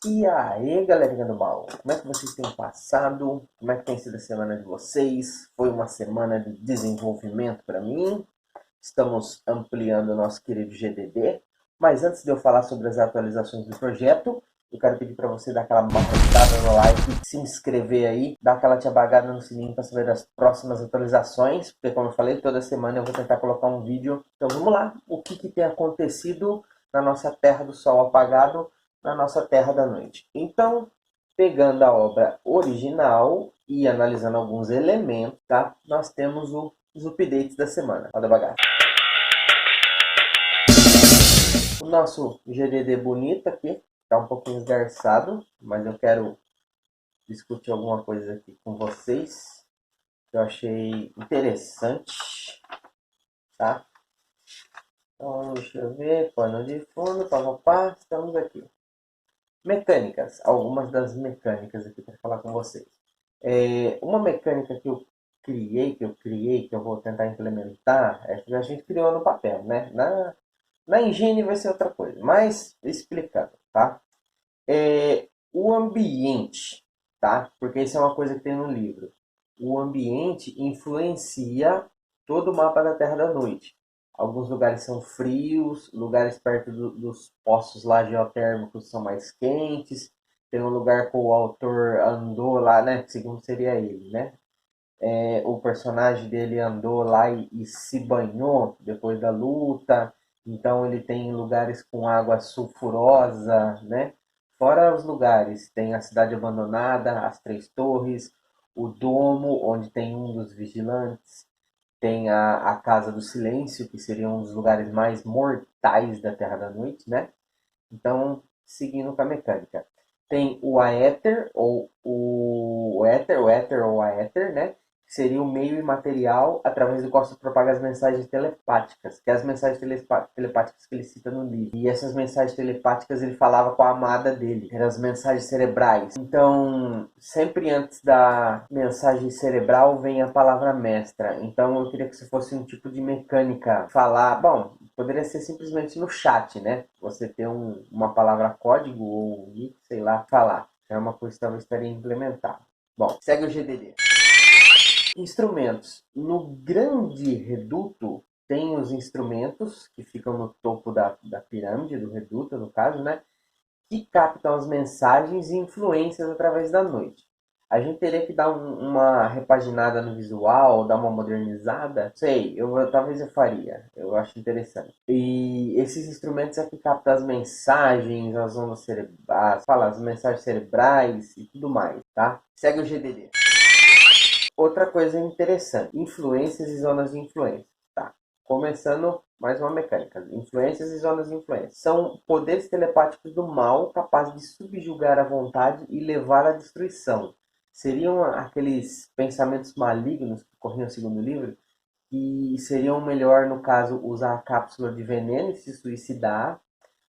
E aí, galerinha do mal, como é que vocês têm passado? Como é que tem sido a semana de vocês? Foi uma semana de desenvolvimento para mim. Estamos ampliando o nosso querido GDD. Mas antes de eu falar sobre as atualizações do projeto, eu quero pedir para você dar aquela marretada no like, se inscrever aí, dar aquela tchabagada no sininho para saber das próximas atualizações, porque como eu falei, toda semana eu vou tentar colocar um vídeo. Então vamos lá, o que tem acontecido na nossa Terra do Sol apagado, na nossa Terra da Noite. Então, pegando a obra original e analisando alguns elementos, tá? Nós temos os updates da semana. Roda bagaça. O nosso GDD bonito aqui, tá um pouquinho esgarçado, mas eu quero discutir alguma coisa aqui com vocês que eu achei interessante, tá? Então, deixa eu ver, pano de fundo, papapá, estamos aqui. Mecânicas, algumas das mecânicas aqui para falar com vocês. Uma mecânica que eu vou tentar implementar, é que a gente criou no papel, né? Na engine vai ser outra coisa, mas explicando, tá? O ambiente, tá? Porque isso é uma coisa que tem no livro. O ambiente influencia todo o mapa da Terra da Noite. Alguns lugares são frios, lugares perto dos poços lá geotérmicos são mais quentes. Tem um lugar que o autor andou lá, né? Segundo seria ele, né? O personagem dele andou lá e se banhou depois da luta. Então ele tem lugares com água sulfurosa, né? Fora os lugares, tem a cidade abandonada, as Três Torres, o domo, onde tem um dos vigilantes, tem a Casa do Silêncio, que seria um dos lugares mais mortais da Terra da Noite, né? Então, seguindo com a mecânica. Tem o Aether, ou o Éter ou Aether, né? Que seria o meio imaterial através do qual se propaga as mensagens telepáticas, que é as mensagens telepáticas que ele cita no livro. E essas mensagens telepáticas ele falava com a amada dele, eram as mensagens cerebrais. Então, sempre antes da mensagem cerebral vem a palavra mestra. Então, eu queria que isso fosse um tipo de mecânica. Falar, bom, poderia ser simplesmente no chat, né? Você ter uma palavra código ou sei lá, falar. É uma coisa que talvez estaria implementar. Bom, segue o GDD. Instrumentos. No grande reduto tem os instrumentos que ficam no topo da pirâmide, do reduto no caso, né? Que captam as mensagens e influências através da noite. A gente teria que dar uma repaginada no visual, dar uma modernizada. Sei, talvez eu faria. Eu acho interessante. E esses instrumentos é que captam as mensagens, as ondas cerebrais, as mensagens cerebrais e tudo mais, tá? Segue o GDD. Outra coisa interessante, influências e zonas de influência. Tá. Começando mais uma mecânica. Influências e zonas de influência. São poderes telepáticos do mal capazes de subjugar a vontade e levar à destruição. Seriam aqueles pensamentos malignos que corriam segundo o livro, que seriam melhor, no caso, usar a cápsula de veneno e se suicidar,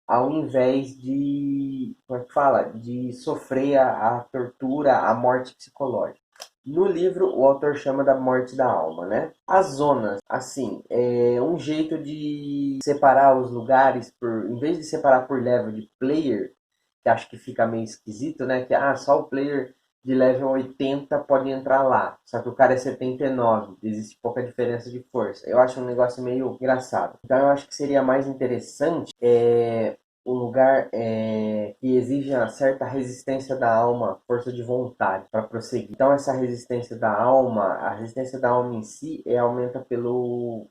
ao invés de, como é que fala? De sofrer a tortura, a morte psicológica. No livro, o autor chama da morte da alma, né? As zonas, assim, é um jeito de separar os lugares por, em vez de separar por level de player, que acho que fica meio esquisito, né? Que só o player de level 80 pode entrar lá. Só que o cara é 79, existe pouca diferença de força. Eu acho um negócio meio engraçado. Então eu acho que seria mais interessante um lugar que exija certa resistência da alma, força de vontade para prosseguir. Então essa resistência da alma, a resistência da alma em si aumenta pelo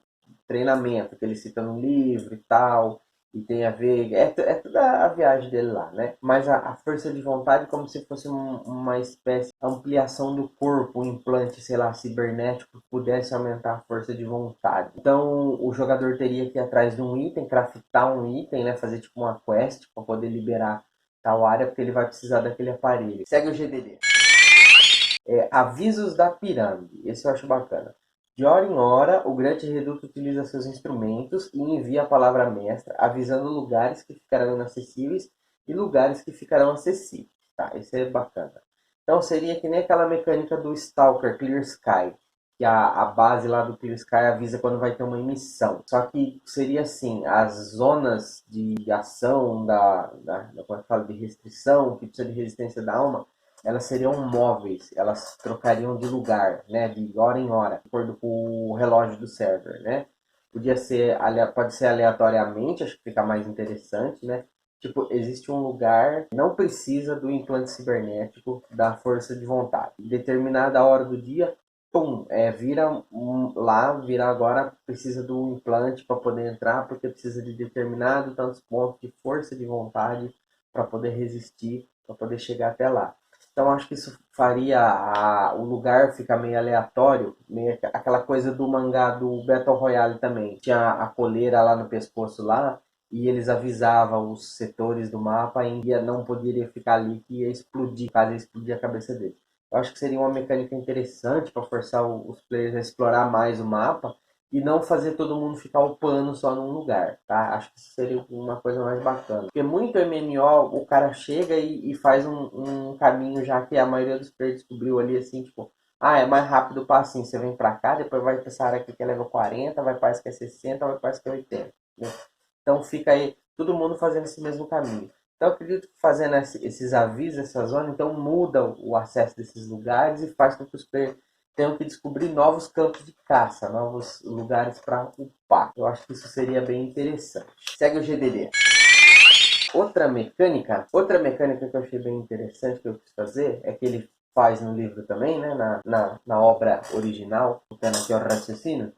treinamento que ele cita no livro e tal. E tem a ver, é toda a viagem dele lá, né? Mas a força de vontade como se fosse uma espécie de ampliação do corpo, um implante, sei lá, cibernético que pudesse aumentar a força de vontade. Então o jogador teria que ir atrás de um item, craftar um item, né? Fazer tipo uma quest para poder liberar tal área, porque ele vai precisar daquele aparelho. Segue o GDD. Avisos da pirâmide. Esse eu acho bacana. De hora em hora, o Grande Reduto utiliza seus instrumentos e envia a palavra mestra, avisando lugares que ficarão inacessíveis e lugares que ficarão acessíveis. Tá, esse é bacana. Então seria que nem aquela mecânica do Stalker Clear Sky, que a base lá do Clear Sky avisa quando vai ter uma emissão. Só que seria assim, as zonas de ação, como é que fala, de restrição, que precisa de resistência da alma, elas seriam móveis, elas trocariam de lugar, né, de hora em hora, de acordo com o relógio do server, né? Pode ser aleatoriamente, acho que fica mais interessante, né? Tipo, existe um lugar, não precisa do implante cibernético da força de vontade. Em determinada hora do dia, pum, vira agora, precisa do implante para poder entrar, porque precisa de determinado tantos pontos de força de vontade para poder resistir, para poder chegar até lá. Então acho que isso faria o lugar ficar meio aleatório, meio aquela coisa do mangá do Battle Royale também. Tinha a coleira lá no pescoço lá, e eles avisavam os setores do mapa e não poderia ficar ali que ia explodir, caso ia explodir a cabeça dele. Eu acho que seria uma mecânica interessante para forçar os players a explorar mais o mapa e não fazer todo mundo ficar upando só num lugar, tá? Acho que isso seria uma coisa mais bacana. Porque muito MMO, o cara chega e faz um caminho já que a maioria dos players descobriu ali, assim, tipo, ah, é mais rápido o passinho, você vem pra cá, depois vai pra essa área aqui que é level 40, vai pra essa que é 60, vai pra essa que é 80. Né? Então fica aí todo mundo fazendo esse mesmo caminho. Então eu acredito que fazendo esses avisos, essa zona, então muda o acesso desses lugares e faz com que os players tenham que descobrir novos campos de caça, novos lugares para upar. Eu acho que isso seria bem interessante. Segue o GDD. Outra mecânica que eu achei bem interessante que eu quis fazer é que ele faz no livro também, né, na obra original, voltando aqui ao raciocínio,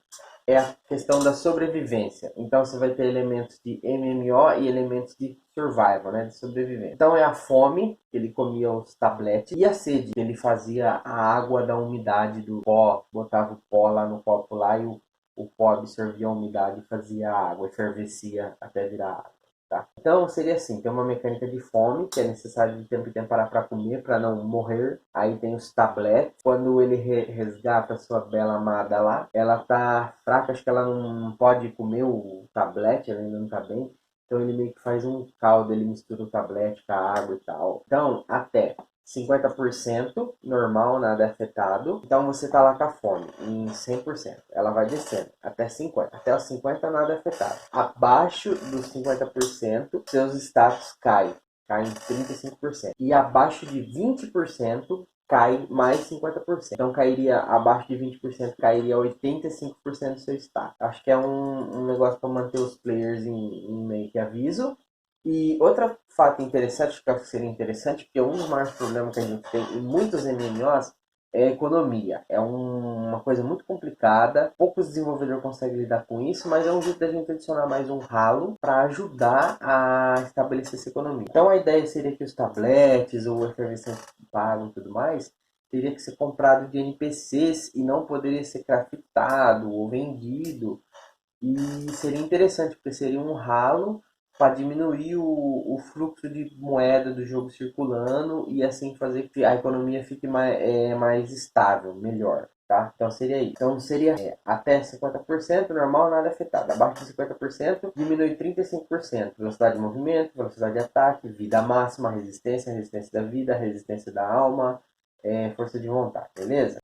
é a questão da sobrevivência. Então você vai ter elementos de MMO e elementos de survival, né, de sobrevivência. Então é a fome, que ele comia os tabletes, e a sede, que ele fazia a água da umidade do pó, botava o pó lá no copo lá e o pó absorvia a umidade e fazia a água, efervescia até virar água. Tá? Então seria assim, tem uma mecânica de fome, que é necessário de tempo em tempo parar para comer, para não morrer. Aí tem os tabletes, quando ele resgata a sua bela amada lá, ela tá fraca, acho que ela não pode comer o tablete, ela ainda não tá bem. Então ele meio que faz um caldo, ele mistura o tablete com a água e tal. Então, até 50% normal, nada afetado. Então você tá lá com a fome em 100%. Ela vai descendo até 50%. Até os 50% nada afetado. Abaixo dos 50%, seus status caem 35%. E abaixo de 20%, cai mais 50%. Então cairia abaixo de 20%, cairia 85% do seu status. Acho que é um negócio para manter os players em meio que aviso. E outro fato interessante, que eu acho que seria interessante, porque um dos maiores problemas que a gente tem em muitos MMOs é a economia. É uma coisa muito complicada, poucos desenvolvedores conseguem lidar com isso, mas é um jeito da gente adicionar mais um ralo para ajudar a estabelecer essa economia. Então a ideia seria que os tabletes ou efervescentes pago e tudo mais teria que ser comprado de NPCs e não poderia ser craftado ou vendido. E seria interessante, porque seria um ralo para diminuir o fluxo de moeda do jogo circulando e assim fazer que a economia fique mais estável, melhor. Tá? Então seria isso. Então seria até 50% normal, nada afetado. Abaixo de 50%, diminui 35%. Velocidade de movimento, velocidade de ataque, vida máxima, resistência da vida, resistência da alma, força de vontade, beleza?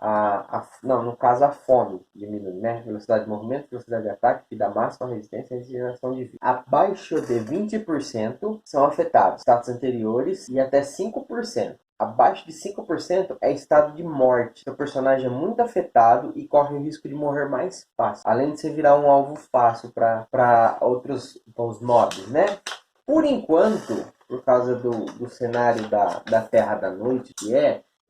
Não, no caso a fome diminui, né? Velocidade de movimento, velocidade de ataque, vida máxima, resistência e regeneração de vida. Abaixo de 20% são afetados status anteriores e até 5%. Abaixo de 5% é estado de morte. Seu personagem é muito afetado e corre o risco de morrer mais fácil. Além de você virar um alvo fácil para os mobs, né? Por enquanto, por causa do cenário da Terra da Noite,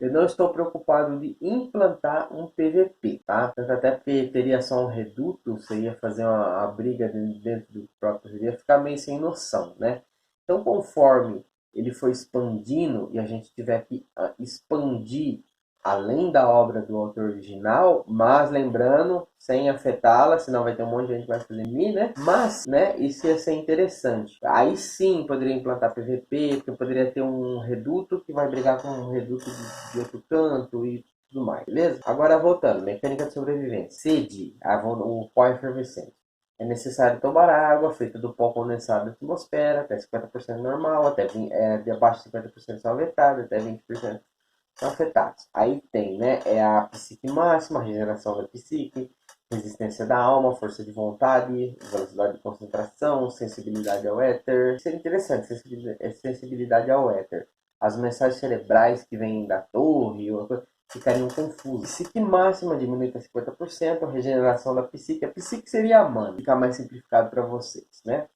eu não estou preocupado de implantar um PVP, tá? Tanto até porque teria só um reduto, você ia fazer uma briga dentro do próprio reduto, ia ficar meio sem noção, né? Então, conforme ele for expandindo e a gente tiver que expandir além da obra do autor original, mas lembrando, sem afetá-la, senão vai ter um monte de gente que vai fazer mim, né? Mas, né, isso ia ser interessante. Aí sim poderia implantar PVP, porque poderia ter um reduto que vai brigar com um reduto de outro canto e tudo mais, beleza? Agora voltando, mecânica de sobrevivência. Sede, o pó efervescente. É necessário tomar água feita do pó condensado da atmosfera, até 50% normal, de abaixo de 50% são afetados, até 20% são afetados. Aí tem, né, a psique máxima, a regeneração da psique, resistência da alma, força de vontade, velocidade de concentração, sensibilidade ao éter. Isso é interessante, sensibilidade ao éter. As mensagens cerebrais que vêm da torre ficariam confusas. Psique máxima diminui para 50%, regeneração da psique. A psique seria a mana, fica mais simplificado para vocês, né?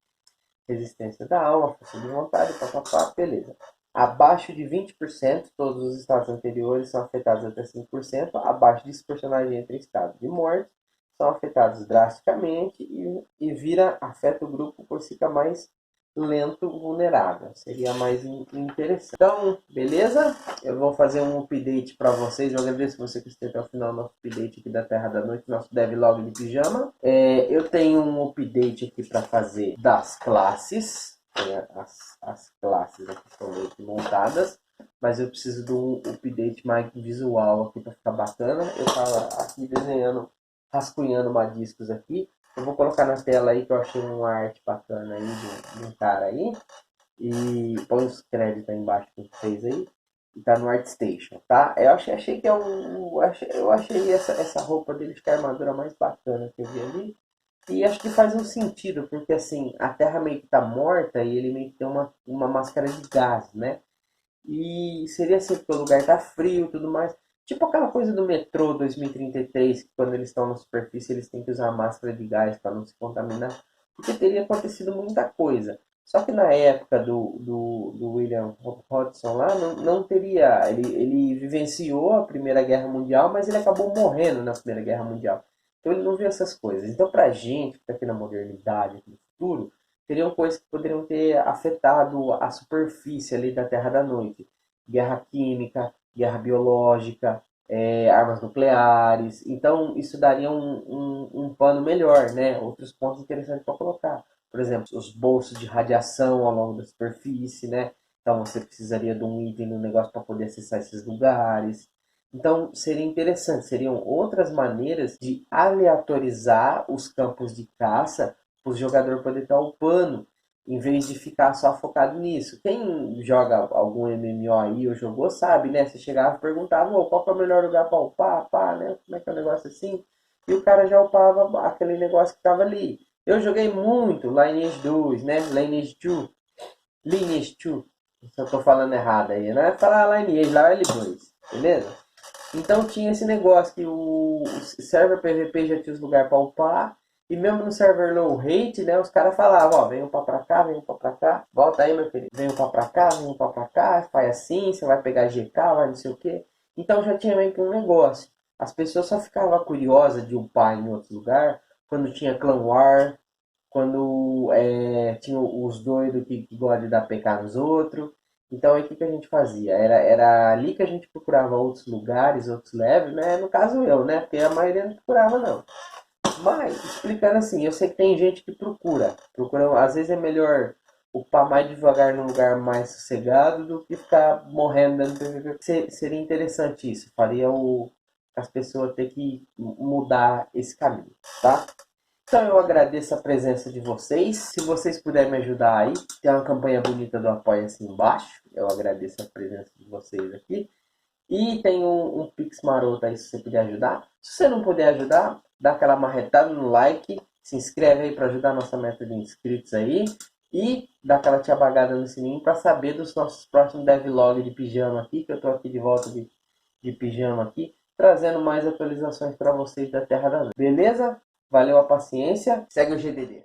Resistência da alma, força de vontade, papapá, beleza. Abaixo de 20%, todos os estados anteriores são afetados até 5%. Abaixo disso, personagem entra em estado de morte, são afetados drasticamente afeta o grupo por ficar mais lento, vulnerável. Seria mais interessante. Então, beleza? Eu vou fazer um update para vocês. Eu agradeço você que esteve até o final do nosso update aqui da Terra da Noite, nosso devlog de pijama. Eu tenho um update aqui para fazer das classes. As classes aqui estão meio que montadas, mas eu preciso de um update mais visual aqui para ficar bacana. Eu estava aqui desenhando, rascunhando uma discos aqui. Eu vou colocar na tela aí que eu achei uma arte bacana aí de um cara aí. E põe os créditos aí embaixo que fez aí. E tá no ArtStation, tá? Eu achei que eu achei essa roupa dele, que é a armadura mais bacana que eu vi ali. E acho que faz um sentido, porque assim, a Terra meio que tá morta e ele meio que tem uma máscara de gás, né? E seria assim, porque o lugar tá frio e tudo mais. Tipo aquela coisa do metrô 2033, que quando eles estão na superfície eles têm que usar máscara de gás para não se contaminar. Porque teria acontecido muita coisa. Só que na época do William Hodgson lá, não teria. Ele vivenciou a Primeira Guerra Mundial, mas ele acabou morrendo na Primeira Guerra Mundial. Então ele não viu essas coisas. Então, pra gente, que está aqui na modernidade, aqui no futuro, teriam coisas que poderiam ter afetado a superfície ali da Terra da Noite. Guerra química, guerra biológica, armas nucleares. Então, isso daria um pano melhor, né? Outros pontos interessantes para colocar. Por exemplo, os bolsos de radiação ao longo da superfície, né? Então, você precisaria de um item no negócio para poder acessar esses lugares. Então, seria interessante, seriam outras maneiras de aleatorizar os campos de caça para o jogador poder estar upando, em vez de ficar só focado nisso. Quem joga algum MMO aí ou jogou sabe, né? Você chegava e perguntava, qual que é o melhor lugar para upar, pá, né? Como é que é o negócio assim? E o cara já upava aquele negócio que estava ali. Eu joguei muito Lineage 2, né? Lineage 2. Lineage 2. Se eu estou falando errado aí, não é falar Lineage, lá é L2, beleza? Então tinha esse negócio que o server PVP já tinha os lugares para upar. E mesmo no server low rate, né, os caras falavam, vem upar pra cá, vem upar pra cá. Volta aí, meu querido. Vem upar pra cá, vem upar pra cá. Faz assim, você vai pegar GK, vai não sei o quê. Então já tinha meio que um negócio. As pessoas só ficavam curiosas de upar em outro lugar quando tinha Clan War, quando tinha os doidos que gostam de dar PK nos outros. Então aí o que a gente fazia? Era ali que a gente procurava outros lugares, outros levels, né? No caso eu, né? Porque a maioria não procurava não. Mas, explicando assim, eu sei que tem gente que procura, às vezes é melhor upar mais devagar num lugar mais sossegado do que ficar morrendo dando PVP. Seria interessante isso, faria as pessoas ter que mudar esse caminho, tá? Então eu agradeço a presença de vocês. Se vocês puderem me ajudar aí, tem uma campanha bonita do Apoia-se embaixo. Eu agradeço a presença de vocês aqui. E tem um Pix maroto aí se você puder ajudar. Se você não puder ajudar, dá aquela marretada no like. Se inscreve aí para ajudar a nossa meta de inscritos aí. E dá aquela tchabagada no sininho para saber dos nossos próximos devlog de pijama aqui. Que eu tô aqui de volta de pijama aqui. Trazendo mais atualizações para vocês da Terra da Noite. Beleza? Valeu a paciência. Segue o GDD.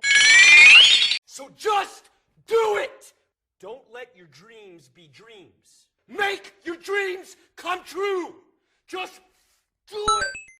So just do it! Don't let your dreams be dreams. Make your dreams come true! Just do it!